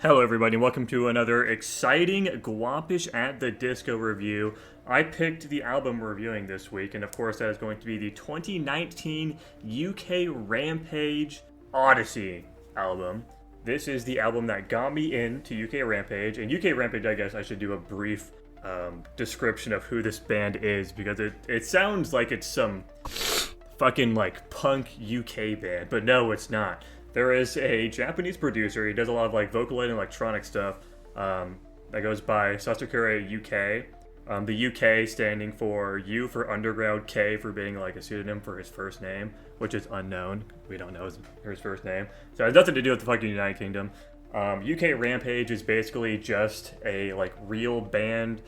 Hello everybody, and welcome to another exciting Guapish at the Disco review. I picked the album we're reviewing this week, and of course that is going to be the 2019 UKRampage ODYSSEY album. This is the album that got me into UKRampage, and UKRampage, I guess I should do a brief description of who this band is, because it sounds like it's some fucking like punk UK band, but no, it's not. There is a Japanese producer. He does a lot of like Vocaloid and electronic stuff that goes by Sasakura UK. The UK standing for U for underground, K for being like a pseudonym for his first name, which is unknown. We don't know his first name. So it has nothing to do with the fucking United Kingdom. UKRampage is basically just a like real band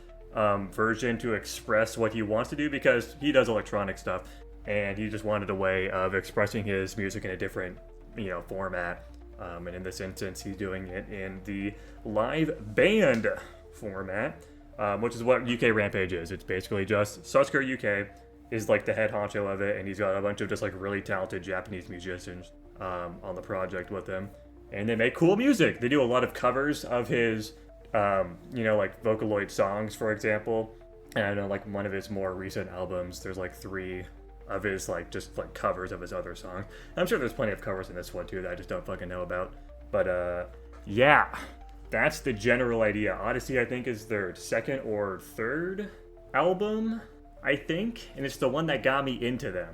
version to express what he wants to do, because he does electronic stuff and he just wanted a way of expressing his music in a different format, and in this instance he's doing it in the live band format, which is what UKRampage is. It's basically just Sasakura UK is like the head honcho of it, and he's got a bunch of just like really talented Japanese musicians on the project with him, and they make cool music. They do a lot of covers of his like Vocaloid songs, for example, and I know like one of his more recent albums there's like 3 of his like just like covers of his other songs. I'm sure there's plenty of covers in this one too that I just don't fucking know about. But yeah, that's the general idea. ODYSSEY, I think, is their second or third album, I think, and it's the one that got me into them.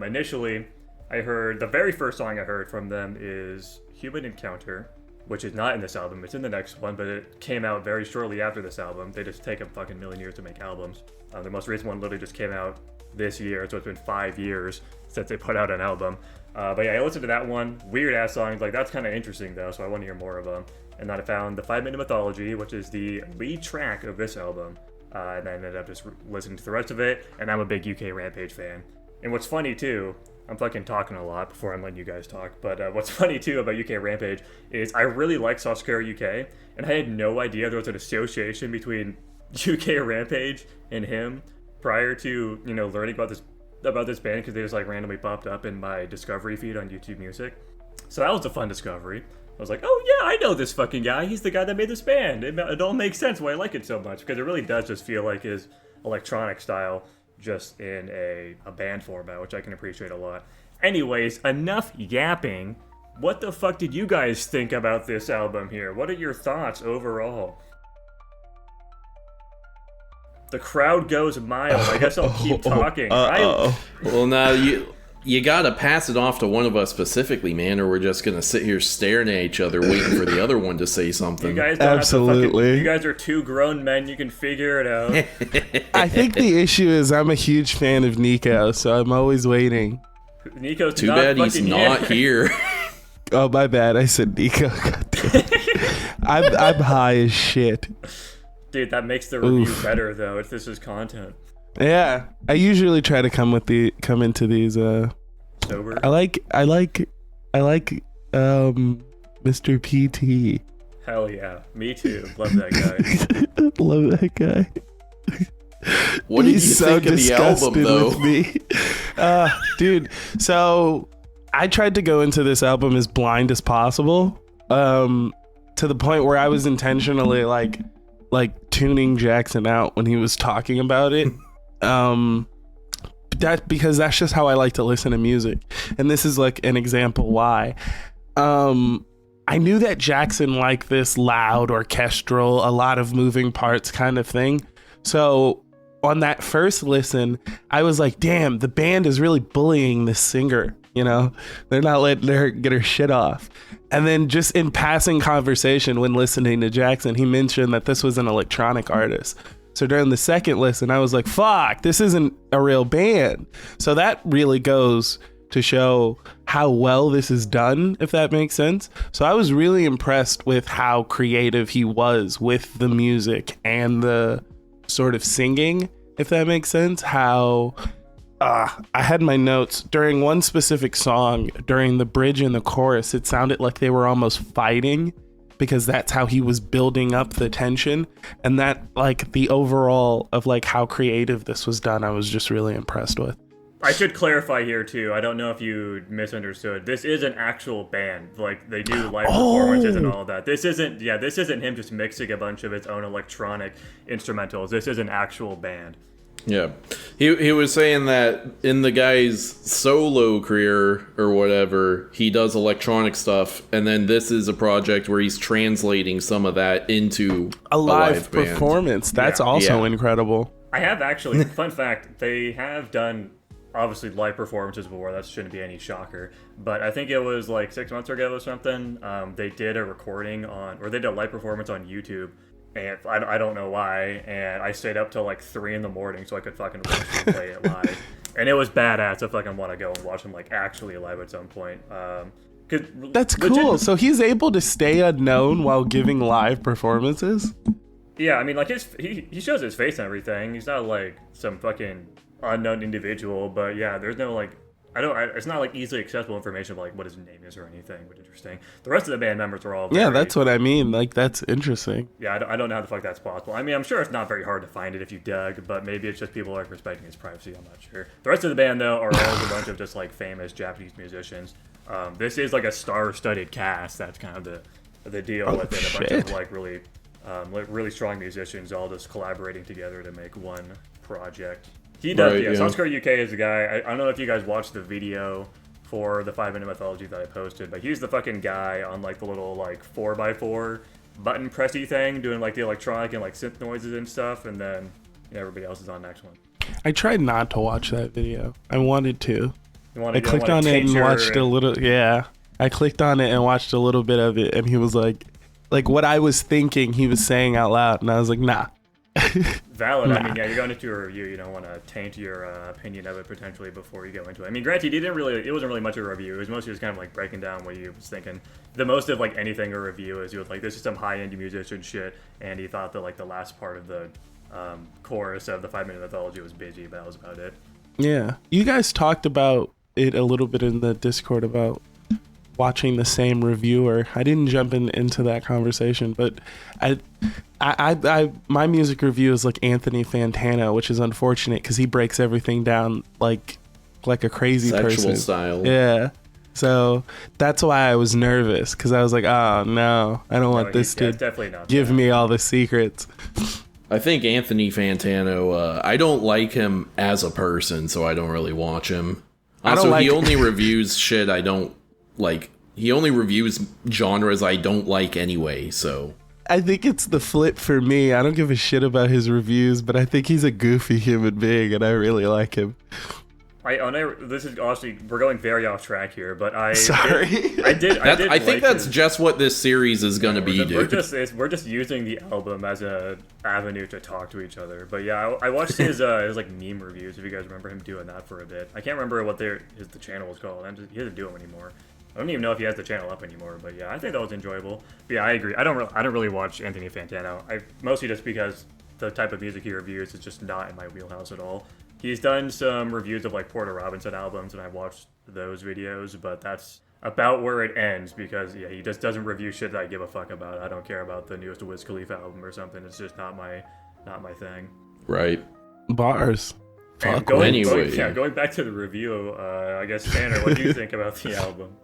Initially, I heard the very first song I heard from them is Human Encounter, which is not in this album. It's in the next one, but it came out very shortly after this album. They just take a fucking million years to make albums. The most recent one literally just came out this year, so it's been 5 years since they put out an album. But yeah, I listened to that one. Weird ass songs, like that's kind of interesting though, so I want to hear more of them. And then I found the 5 Minute Mythology, which is the lead track of this album, and I ended up just listening to the rest of it. And I'm a big UKRampage fan. And what's funny too, I'm fucking talking a lot before I'm letting you guys talk, but what's funny too about UKRampage is I really like Sasakura UK, and I had no idea there was an association between UKRampage and him prior to learning about this band, because they just like randomly popped up in my discovery feed on YouTube Music. So that was a fun discovery. I was like, oh yeah, I know this fucking guy. He's the guy that made this band. It all makes sense why I like it so much, because it really does just feel like his electronic style, just in a band format, which I can appreciate a lot. Anyways, enough yapping. What the fuck did you guys think about this album here? What are your thoughts overall? The crowd goes mild. I guess I'll keep talking. Well, now you gotta pass it off to one of us specifically, man, or we're just gonna sit here staring at each other waiting for the other one to say something. You guys don't Absolutely. You guys are 2 grown men. You can figure it out. I think the issue is I'm a huge fan of Nico, so I'm always waiting. Nico's too bad he's not here. Oh, my bad. I said Nico. I'm high as shit. Dude, that makes the review better though, if this is content. Yeah, I usually try to come into these sober. I like Mr. PT. Hell yeah, me too. Love that guy. Love that guy. What did you think of the album though? With me. Dude, so I tried to go into this album as blind as possible, to the point where I was intentionally like tuning Jackson out when he was talking about it. Because that's just how I like to listen to music. And this is like an example why. I knew that Jackson liked this loud, orchestral, a lot of moving parts kind of thing. So on that first listen, I was like, damn, the band is really bullying this singer. They're not letting her get her shit off. And then just in passing conversation when listening to Jackson, he mentioned that this was an electronic artist. So during the second listen, I was like, fuck, this isn't a real band. So that really goes to show how well this is done, if that makes sense. So I was really impressed with how creative he was with the music and the sort of singing, if that makes sense. How I had my notes during one specific song, during the bridge and the chorus, it sounded like they were almost fighting, because that's how he was building up the tension. And that, like, the overall of like how creative this was done, I was just really impressed with. I should clarify here too. I don't know if you misunderstood. This is an actual band. Like they do live performances and all of that. This isn't him just mixing a bunch of his own electronic instrumentals. This is an actual band. Yeah. He was saying that in the guy's solo career or whatever, he does electronic stuff, and then this is a project where he's translating some of that into a live band. performance. That's also incredible. I have actually, fun fact, they have done obviously live performances before. That shouldn't be any shocker. But I think it was like 6 months ago or something. They did a recording or they did a live performance on YouTube. And I don't know why, and I stayed up till like 3 a.m. so I could fucking watch them play it live. And it was badass. I fucking want to go and watch them like actually live at some point. That's cool. So he's able to stay unknown while giving live performances? Yeah, I mean, like he shows his face and everything. He's not like some fucking unknown individual, but yeah, there's no like it's not like easily accessible information of like what his name is or anything, but interesting. The rest of the band members are all that's what I mean. Like, that's interesting. Yeah, I don't know how the fuck that's possible. I mean, I'm sure it's not very hard to find it if you dug, but maybe it's just people aren't respecting his privacy. I'm not sure. The rest of the band, though, are all a bunch of just like famous Japanese musicians. This is like a star-studded cast. That's kind of the deal with it. A bunch of like really strong musicians all just collaborating together to make one project. He does, yeah. Sanskar UK is the guy. I don't know if you guys watched the video for the 5-minute mythology that I posted, but he's the fucking guy on like the little like 4x4 button pressy thing, doing like the electronic and like synth noises and stuff, and then everybody else is on the next one. I tried not to watch that video. I wanted to. I clicked on it and watched a little. Yeah, I clicked on it and watched a little bit of it, and he was like what I was thinking he was saying out loud, and I was like, nah. Valid. Nah. I mean, yeah, you're going into a review. You don't want to taint your opinion of it potentially before you go into it. I mean, granted, it wasn't really much of a review. It was mostly just kind of like breaking down what he was thinking. The most of like anything a review is, he was like, this is some high-end musician shit, and he thought that like the last part of the chorus of the 5-minute mythology was busy, but that was about it. Yeah, you guys talked about it a little bit in the Discord about watching the same reviewer. I didn't jump into that conversation, but I my music review is like Anthony Fantano, which is unfortunate because he breaks everything down like a crazy sexual person style. Yeah, so that's why I was nervous, because I was like, oh no, I don't want this to give me all the secrets. I think Anthony Fantano, I don't like him as a person, so I don't really watch him. Also, he only reviews shit I don't like. He only reviews genres I don't like anyway, so. I think it's the flip for me. I don't give a shit about his reviews, but I think he's a goofy human being, and I really like him. This is honestly, we're going very off track here, but I think that's just what this series is going to be, dude. We're just using the album as a avenue to talk to each other. But yeah, I watched his like meme reviews. If you guys remember him doing that for a bit, I can't remember what the channel was called. He doesn't do them anymore. I don't even know if he has the channel up anymore. But yeah, I think that was enjoyable. But yeah, I agree. I don't really watch Anthony Fantano. Mostly just because the type of music he reviews is just not in my wheelhouse at all. He's done some reviews of like Porter Robinson albums, and I've watched those videos, but that's about where it ends, because yeah, he just doesn't review shit that I give a fuck about. I don't care about the newest Wiz Khalifa album or something. It's just not my thing. Right. Bars. Fuck. Going back to the review, I guess, Tanner, what do you think about the album?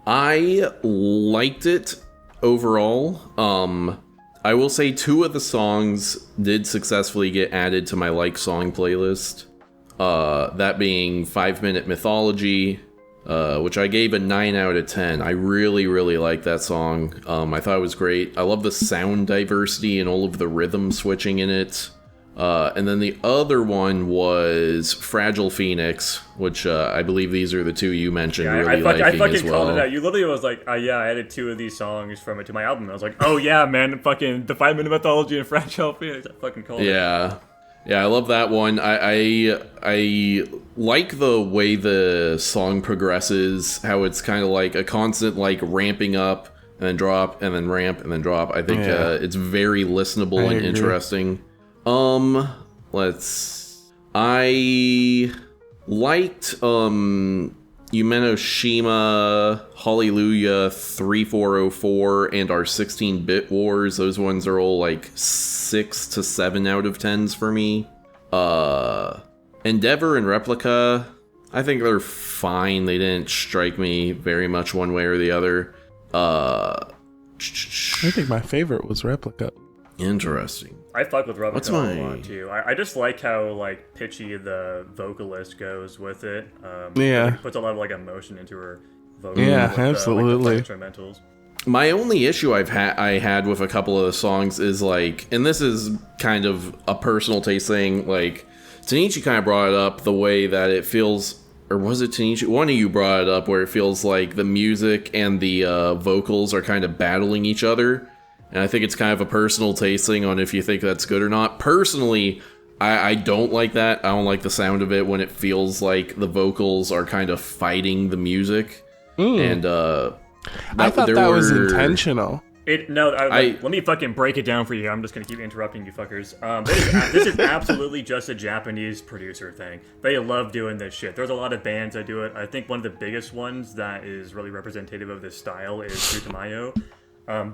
I liked it overall. I will say 2 of the songs did successfully get added to my like song playlist. That being 5-minute mythology, which I gave a 9 out of 10. I really, really like that song. I thought it was great. I love the sound diversity and all of the rhythm switching in it. And then the other one was Fragile Phoenix, which I believe these are the 2 you mentioned. Yeah, I fucking called it out. You literally was like, yeah, I added 2 of these songs from it to my album. And I was like, oh yeah, man, fucking the 5-minute mythology and Fragile Phoenix. I fucking called it. Yeah, I love that one. I like the way the song progresses, how it's kind of like a constant like ramping up and then drop and then ramp and then drop. I think it's very listenable and interesting. I liked, Yumeno Shima, Hallelujah, 3404, and our 16-bit wars. Those ones are all like 6 to 7 out of 10s for me. Endeavor and Replica, I think they're fine. They didn't strike me very much one way or the other. I think my favorite was Replica. Interesting. I fuck with Replica What's a my- lot too. I just like how like pitchy the vocalist goes with it. Yeah. Like, puts a lot of like emotion into her vocals. Yeah, with, absolutely. Like, the instrumentals. My only issue I had with a couple of the songs is like, and this is kind of a personal taste thing, like Tanichi kind of brought it up the way that it feels, or was it Tanichi? One of you brought it up where it feels like the music and the vocals are kind of battling each other. And I think it's kind of a personal taste thing on if you think that's good or not. Personally, I don't like that. I don't like the sound of it when it feels like the vocals are kind of fighting the music. And I thought that was intentional. Let me fucking break it down for you. I'm just gonna keep interrupting you fuckers. This is absolutely just a Japanese producer thing. They love doing this shit. There's a lot of bands that do it. I think one of the biggest ones that is really representative of this style is Futamayo.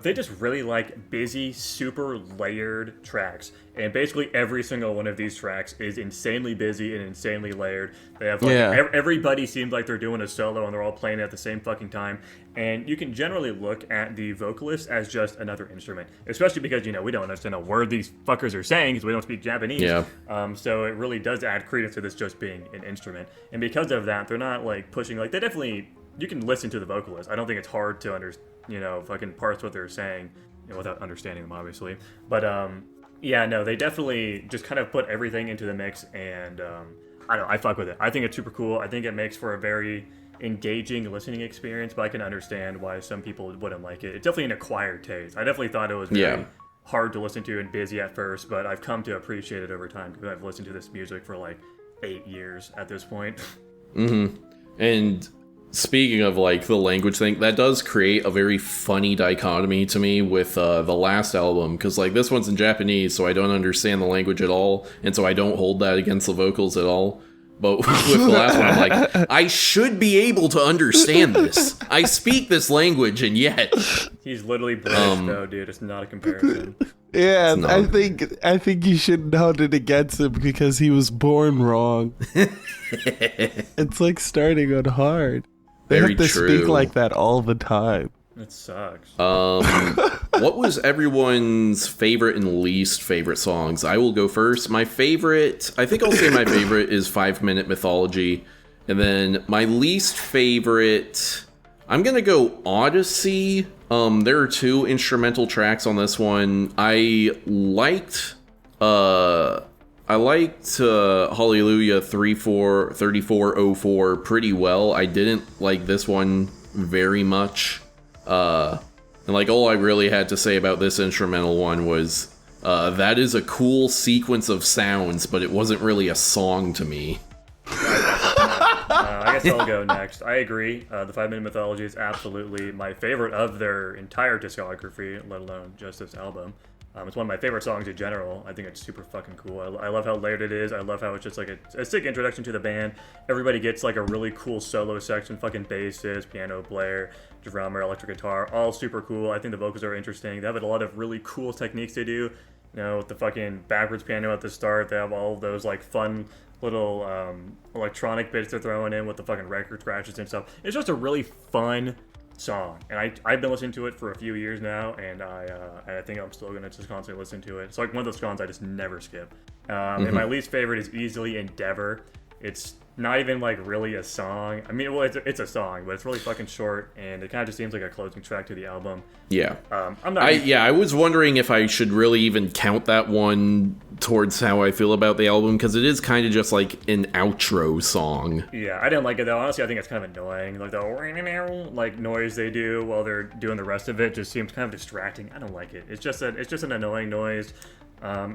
They just really like busy, super layered tracks. And basically every single one of these tracks is insanely busy and insanely layered. They have everybody seems like they're doing a solo and they're all playing at the same fucking time. And you can generally look at the vocalist as just another instrument. Especially because, we don't understand a word these fuckers are saying because we don't speak Japanese. Yeah. So it really does add credence to this just being an instrument. And because of that, they're not like pushing, like they definitely, you can listen to the vocalist. I don't think it's hard to understand. Fucking parse what they're saying, without understanding them, obviously. But, they definitely just kind of put everything into the mix, and, I don't know, I fuck with it. I think it's super cool. I think it makes for a very engaging listening experience, but I can understand why some people wouldn't like it. It's definitely an acquired taste. I definitely thought it was very hard to listen to and busy at first, but I've come to appreciate it over time, because I've listened to this music for, 8 years at this point. Mm-hmm. And speaking of the language thing, that does create a very funny dichotomy to me with the last album, because this one's in Japanese, so I don't understand the language at all, and so I don't hold that against the vocals at all. But with the last one, I'm like, I should be able to understand this. I speak this language, and yet He's literally British, though, dude. It's not a comparison. Yeah, I think you shouldn't hold it against him because he was born wrong. It's like starting on hard. They Very have to true. speak like that all the time. It sucks. What was everyone's favorite and least favorite songs? I will go first. My favorite, I think I'll say my favorite is 5 Minute Mythology. And then my least favorite, I'm going to go Odyssey. There are 2 instrumental tracks on this one. I liked Hallelujah 3404 pretty well. I didn't like this one very much. And all I really had to say about this instrumental one was that is a cool sequence of sounds, but it wasn't really a song to me. I guess I'll go next. I agree. The 5 Minute Mythology is absolutely my favorite of their entire discography, let alone just this album. It's one of my favorite songs in general. I think it's super fucking cool. I love how layered it is. I love how it's just a sick introduction to the band. Everybody gets a really cool solo section, fucking bassist, piano player, drummer, electric guitar, all super cool. I think the vocals are interesting. They have a lot of really cool techniques they do. With the fucking backwards piano at the start, they have all of those fun little electronic bits they're throwing in with the fucking record scratches and stuff. It's just a really fun song, and I've been listening to it for a few years now, and I think I'm still gonna just constantly listen to it. It's one of those songs I just never skip. And my least favorite is easily Endeavor. It's not even really a song. I mean, well, it's a song, but it's really fucking short, and it kind of just seems like a closing track to the album. Yeah. I was wondering if I should really even count that one towards how I feel about the album, because it is kind of just an outro song. Yeah, I didn't like it though. Honestly, I think it's kind of annoying. The noise they do while they're doing the rest of it just seems kind of distracting. I don't like it. It's just an annoying noise.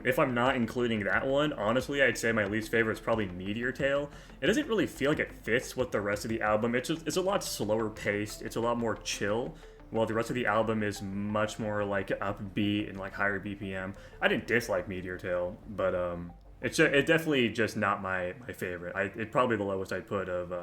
If I'm not including that one, honestly, I'd say my least favorite is probably Meteor Tail. It doesn't really feel like it fits with the rest of the album. It's a lot slower paced. It's a lot more chill, while the rest of the album is much more upbeat and higher BPM. I didn't dislike Meteor Tail, but it's definitely just not my favorite. It's probably the lowest I'd put of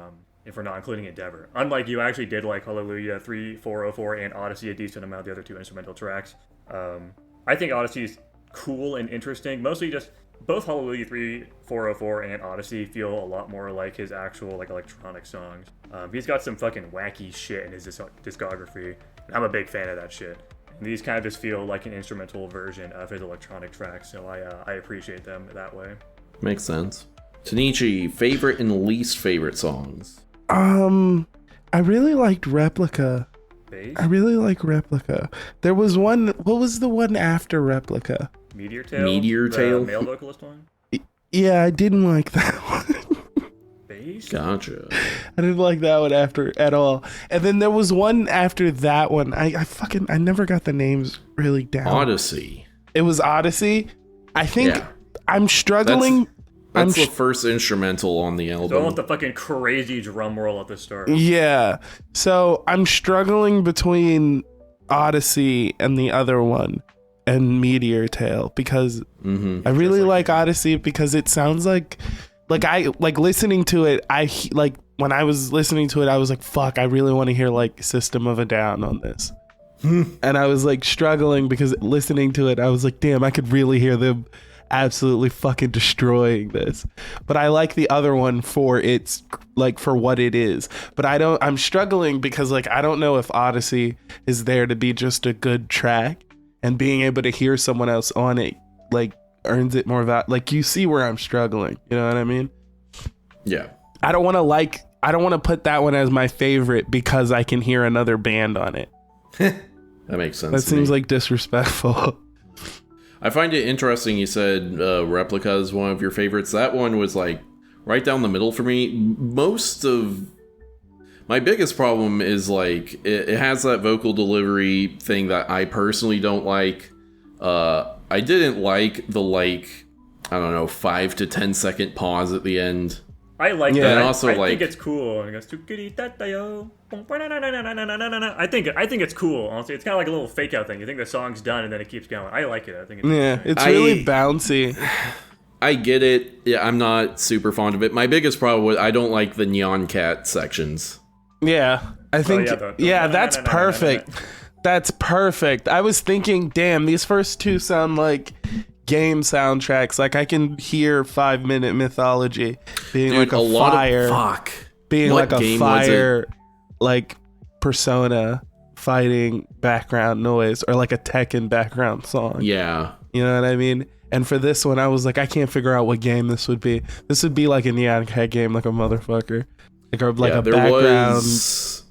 if we're not including Endeavor. Unlike you, I actually did like Hallelujah 3404 and Odyssey a decent amount, the other 2 instrumental tracks. I think Odyssey is cool and interesting, mostly just both Hallelujah 3404 and Odyssey feel a lot more like his actual like electronic songs. He's got some fucking wacky shit in his discography, and I'm a big fan of that shit. And these kind of just feel like an instrumental version of his electronic tracks, so I appreciate them that way. Makes sense. Tanichi, favorite and least favorite songs? I really liked Replica. Bass? I really like Replica. There was one. What was the one after Replica? Meteor Tail? Meteor the Tail? male vocalist one? Yeah, I didn't like that one. Bass? Gotcha. I didn't like that one at all. And then there was one after that one. I never got the names really down. Odyssey. It was Odyssey. I think Yeah. I'm struggling. That's the first instrumental on the album. Don't want the fucking crazy drum roll at the start. Yeah. So I'm struggling between Odyssey and the other one and Meteor Tail because I really like Odyssey because it sounds like I like listening to it. When I was listening to it, I was like, fuck, I really want to hear like System of a Down on this. And I was like struggling because listening to it, I was like, damn, I could really hear them absolutely fucking destroying this. But I like the other one for its like for what it is. But I'm struggling because like I don't know if Odyssey is there to be just a good track, and being able to hear someone else on it like earns it more value. Like you see where I'm struggling, you know what I mean? Yeah. I don't want to put that one as my favorite because I can hear another band on it. That makes sense. That to seems me. like disrespectful. I find it interesting you said Replica is one of your favorites. That one was like right down the middle for me. Most of my biggest problem is like it has that vocal delivery thing that I personally don't like. I didn't like the I don't know, 5 to 10 second pause at the end. I like Yeah. that. And also, I like- think it's cool. And it goes, "Tukiri-tatayo, pom-pa-na-na-na-na-na-na-na-na." I think it's cool. Honestly, it's kind of like a little fake out thing. You think the song's done and then it keeps going. I like it. I think it's Yeah, it's really bouncy. I get it. Yeah, I'm not super fond of it. My biggest problem was I don't like the Neon Cat sections. Yeah, I think that's no, perfect. That's perfect. I was thinking, damn, these first two sound like game soundtracks. Like I can hear 5 Minute Mythology being Dude, like a lot fire, of fuck. being What like a game was it? fire, like Persona fighting background noise or like a Tekken background song. Yeah. You know what I mean? And for this one, I was like, I can't figure out what game this would be. This would be like a Neon Cat game, like a motherfucker, like a there background. was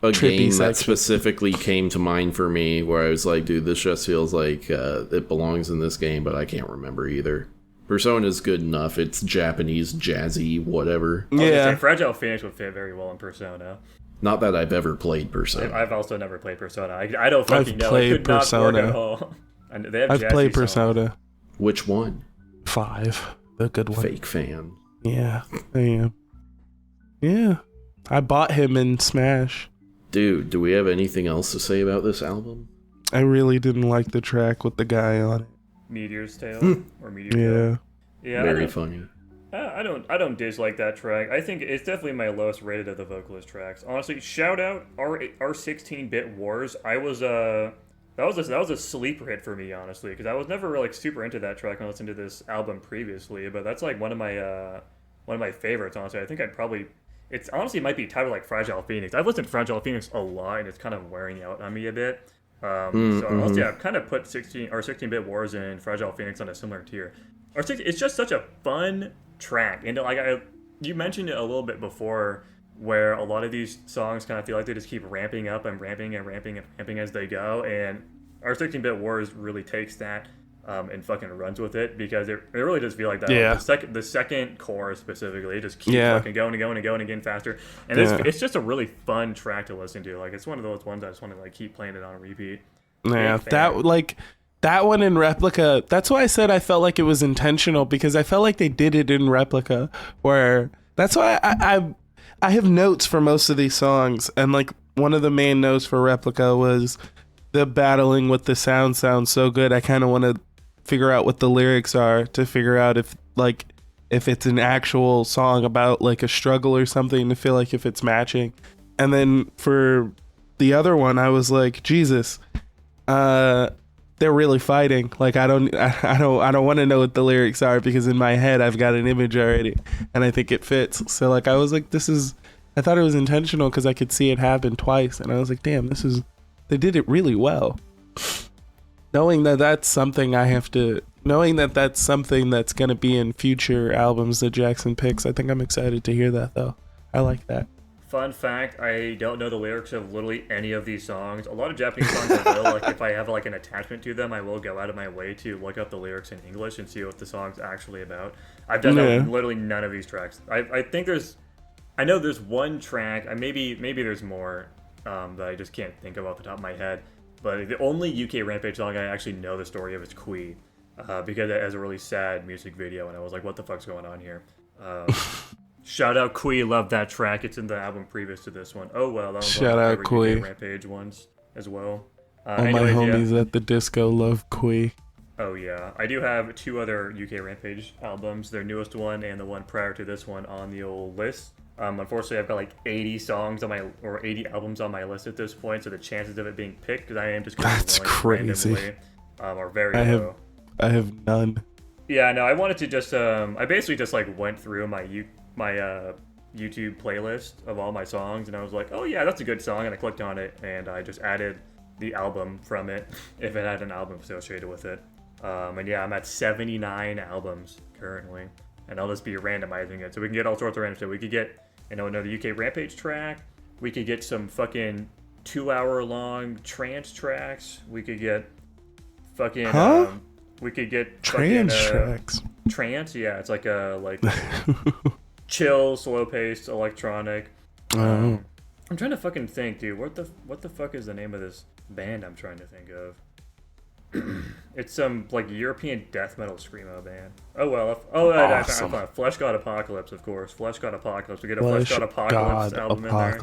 a trippy game section. that specifically came to mind for me where I was like, dude, this just feels like it belongs in this game, but I can't remember either. Persona's good enough. It's Japanese, jazzy, whatever. I was gonna Yeah. say, Fragile Phoenix would fit very well in Persona. Not that I've ever played Persona. I've also never played Persona. I don't fucking I've know. played It could not work Persona. at all. And they have I've jazzy played songs. Persona Which one? 5, the good one. Fake fan. Yeah, I am. Yeah, I bought him in Smash. Dude, do we have anything else to say about this album? I really didn't like the track with the guy on it. Meteor's Tail or Meteor Tail. Yeah, Yeah, Very funny. I don't dislike that track. I think it's definitely my lowest rated of the vocalist tracks. Honestly, shout out our 16-bit Wars. That was a sleeper hit for me, honestly, because I was never really super into that track when I listened to this album previously. But that's like one of my favorites, honestly. I think it honestly might be titled like Fragile Phoenix. I've listened to Fragile Phoenix a lot, and it's kind of wearing out on me a bit. So honestly, I've kind of put 16-bit Wars and Fragile Phoenix on a similar tier. It's just such a fun track, and like you mentioned it a little bit before, where a lot of these songs kind of feel like they just keep ramping up and ramping and ramping and ramping as they go, and our 16-bit Wars really takes that and fucking runs with it, because it really does feel like that. Yeah. The second chorus specifically, it just keeps Yeah. fucking going and going and going and getting faster, and Yeah. it's just a really fun track to listen to. Like it's one of those ones I just want to like keep playing it on repeat. yeah. Big fan. That one in Replica. That's why I said I felt like it was intentional, because I felt like they did it in Replica. Where that's why I have notes for most of these songs, and like one of the main notes for Replica was the battling with the sounds so good. I kind of want to figure out what the lyrics are to figure out if it's an actual song about like a struggle or something, to feel like if it's matching. And then for the other one, I was like, Jesus, they're really fighting. Like I don't want to know what the lyrics are because in my head I've got an image already, and I think it fits. So like I was like, I thought it was intentional because I could see it happen twice, and I was like, damn, they did it really well. Knowing that that's something that's gonna be in future albums that Jackson picks, I think I'm excited to hear that though. I like that. Fun fact, I don't know the lyrics of literally any of these songs. A lot of Japanese songs I will, like if I have like an attachment to them, I will go out of my way to look up the lyrics in English and see what the song's actually about. I've done that with literally none of these tracks. I know there's one track, maybe there's more that I just can't think of off the top of my head, but the only UKRampage song I actually know the story of is Kui, because it has a really sad music video, and I was like, what the fuck's going on here? Shout out Kui, love that track. It's in the album previous to this one. Oh well, that was shout out Kui. Rampage ones as well. All my homies at the disco love Kui. Oh yeah, I do have 2 other UKRampage albums, their newest one and the one prior to this one on the old list. Unfortunately, I've got like 80 songs on 80 albums on my list at this point, so the chances of it being picked, because I am just that's crazy, randomly, are very low. I have none. Yeah, no, I wanted to just I basically just like went through my YouTube playlist of all my songs, and I was like, oh yeah, that's a good song, and I clicked on it, and I just added the album from it if it had an album associated with it. And yeah, I'm at 79 albums currently, and I'll just be randomizing it, so we can get all sorts of random stuff. We could get, another UKRampage track, we could get some fucking 2-hour-long trance tracks, we could get fucking we could get trance fucking, tracks. Trance, yeah, it's like a chill, slow-paced electronic. Oh. I'm trying to fucking think, dude. What the fuck is the name of this band I'm trying to think of? It's some like European death metal screamo band. Oh well. Awesome. I Flesh God Apocalypse, of course. Flesh God Apocalypse. We get a Flesh God Apocalypse album in there.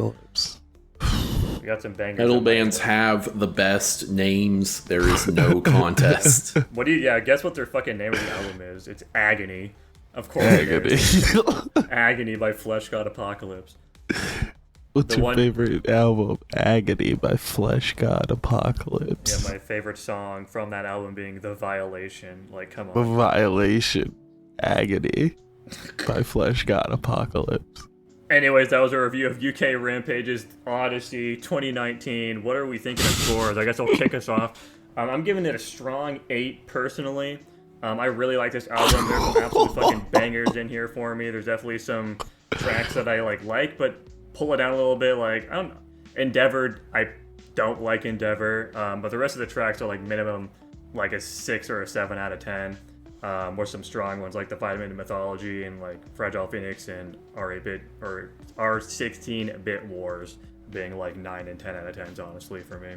We got some bangers. Metal bands have the best names. There is no contest. Guess what their fucking name of the album is? It's Agony. Of course. Agony. Agony by Flesh God Apocalypse. What's your favorite album? Agony by Flesh God Apocalypse. Yeah, my favorite song from that album being The Violation. Like, come on. The Violation. Agony by Flesh God Apocalypse. Anyways, that was a review of UKRampage's Odyssey 2019. What are we thinking of scores? I guess I'll kick us off. I'm giving it a strong 8 personally. I really like this album. There's some absolute fucking bangers in here for me. There's definitely some tracks that I like, but pull it down a little bit. Like, I don't know. Endeavor, I don't like Endeavor, but the rest of the tracks are like minimum like a 6 or a 7 out of 10. Or some strong ones like the Vitamin Mythology and like Fragile Phoenix and R8-bit or R16-bit Wars being like 9 and 10 out of 10s, honestly, for me.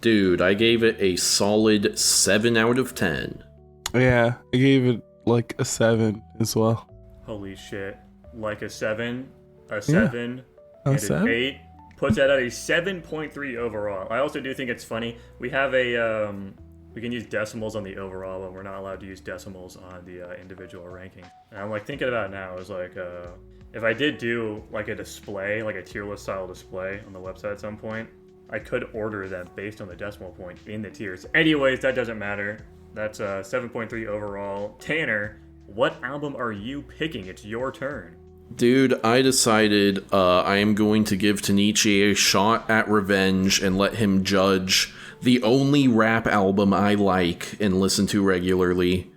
Dude, I gave it a solid 7 out of 10. Yeah, I gave it like a 7 as well. Holy shit. Like a 7, a 7, and an 8. Puts that at a 7.3 overall. I also do think it's funny. We have a... we can use decimals on the overall, but we're not allowed to use decimals on the individual ranking. And I'm like thinking about it now, is like, if I did do like a display, like a tier list style display on the website at some point, I could order them based on the decimal point in the tiers. Anyways, that doesn't matter. That's 7.3 overall. Tanner, what album are you picking? It's your turn. Dude, I decided I am going to give Tanichi a shot at revenge and let him judge the only rap album I like and listen to regularly.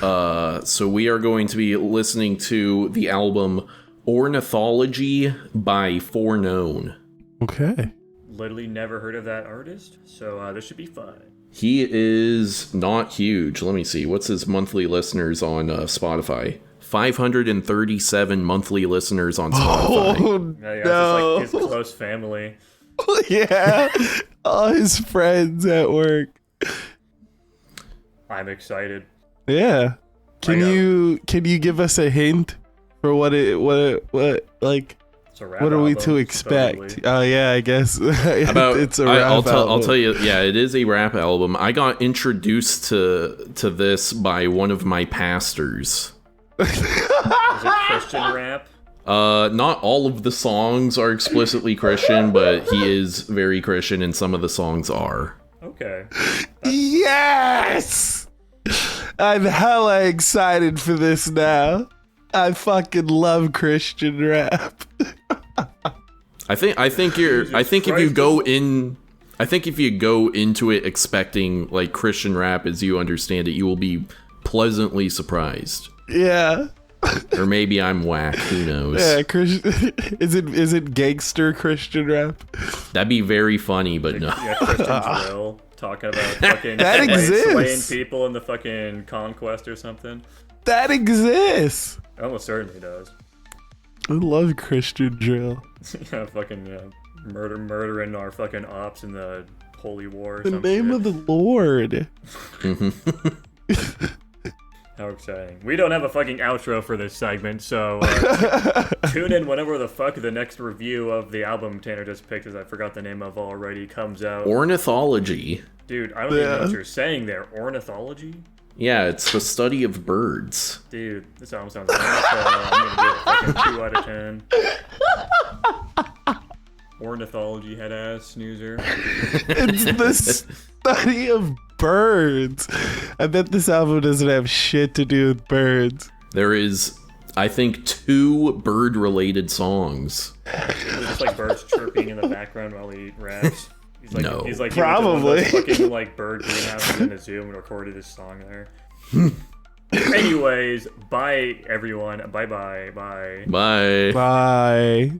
So we are going to be listening to the album Ornithology by Foreknown. Okay. Literally never heard of that artist, so this should be fun. He is not huge. Let me see. What's his monthly listeners on Spotify? 537 monthly listeners on Spotify. Oh, Yeah, no. it's like his close family. Yeah. All his friends at work. I'm excited. Yeah. Can you give us a hint for what like It's a rap what are we album, to expect? supposedly. Oh yeah, I guess it's a rap I'll tell album. you. Yeah, it is a rap album. I got introduced to this by one of my pastors. Is it Christian rap? Not all of the songs are explicitly Christian, but he is very Christian, and some of the songs are. Okay. Yeah, Yes! I'm hella excited for this now. I fucking love Christian rap. I think if you go into it expecting like Christian rap as you understand it, you will be pleasantly surprised. Yeah. Or maybe I'm whack. Who knows? Yeah, is it gangster Christian rap? That'd be very funny, but no. Yeah, Christian drill talking about fucking That exists. slaying people in the fucking conquest or something. That exists. It almost certainly does. I love Christian drill. Yeah, fucking murdering our fucking ops in the holy war. Or The some name shit. of the Lord. How exciting. We don't have a fucking outro for this segment, so tune in whenever the fuck the next review of the album Tanner just picked, as I forgot the name of already, comes out. Ornithology. Dude, I don't even know what you're saying there. Ornithology? Yeah, it's the study of birds. Dude, this album sounds awesome. I'm gonna give it a fucking 2 out of 10. Ornithology, head ass, snoozer. It's the study of birds. I bet this album doesn't have shit to do with birds. There is, I think, 2 bird-related songs. There's just like birds chirping in the background while he raps. He's like, No. he's like Probably. he went to one of those fucking like bird greenhouses in a zoo and recorded his song there. Anyways, bye everyone. Bye. Bye. Bye.